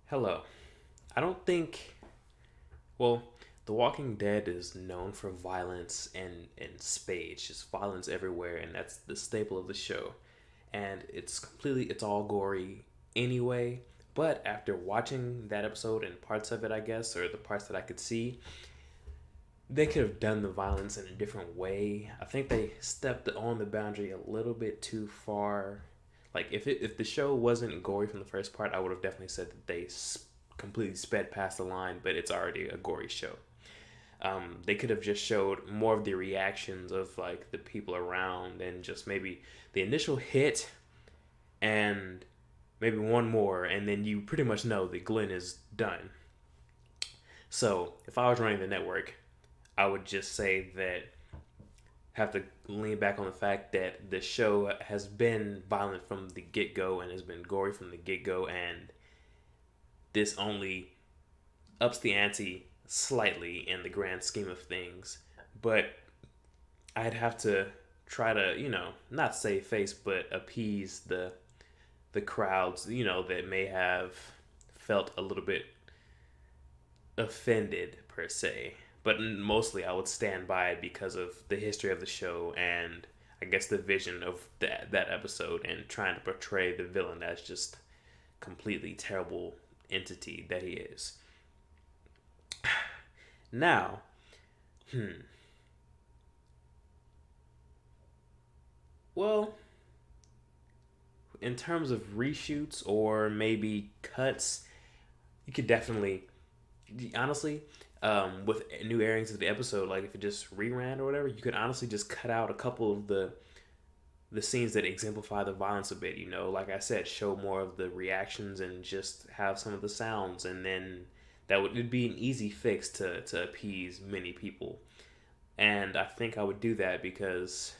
Hello. I don't think. Well, The Walking Dead is known for violence and spades, just violence everywhere, and that's the staple of the show. And it's all gory anyway. But after watching that episode and parts of it, I guess, or the parts that I could see, they could have done the violence in a different way. I think they stepped on the boundary a little bit too far. Like if the show wasn't gory from the first part, I would have definitely said that they completely sped past the line. But it's already a gory show. They could have just showed more of the reactions of like the people around and just maybe the initial hit and maybe one more, and then you pretty much know that Glenn is done. So if I was running the network, I would just say that have to lean back on the fact that the show has been violent from the get go and has been gory from the get go, and this only ups the ante slightly in the grand scheme of things. But I'd have to try to, not save face, but appease the crowds, that may have felt a little bit offended per se. But mostly I would stand by it because of the history of the show and I guess the vision of that episode and trying to portray the villain as just completely terrible entity that he is. Now, hmm, well, in terms of reshoots or maybe cuts, you could definitely, honestly, with new airings of the episode, like if it just reran or whatever, you could honestly just cut out a couple of the scenes that exemplify the violence a bit. Like I said, show more of the reactions and just have some of the sounds, and then it'd be an easy fix to appease many people. And I think I would do that because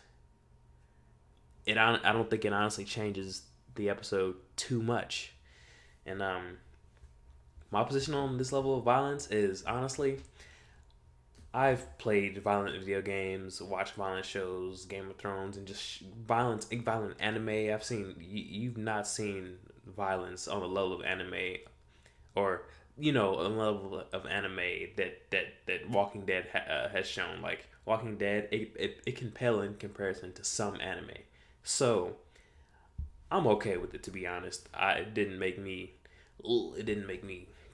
I don't think it honestly changes the episode too much. And my position on this level of violence is honestly, I've played violent video games, watched violent shows, Game of Thrones, and just violent anime. You've not seen violence on the level of anime, or a level of anime that Walking Dead has shown. Like Walking Dead, it can pale in comparison to some anime. So I'm okay with it, to be honest. It didn't make me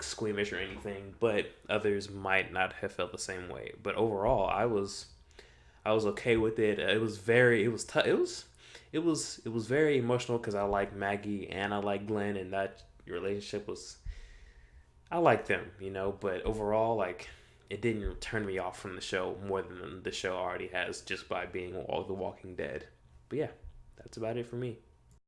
squeamish or anything, but others might not have felt the same way. But overall, I was okay with it. It was very emotional because I like Maggie and I like Glenn, and that relationship was I like them, But overall, like it didn't turn me off from the show more than the show already has just by being all The Walking Dead. But yeah, that's about it for me.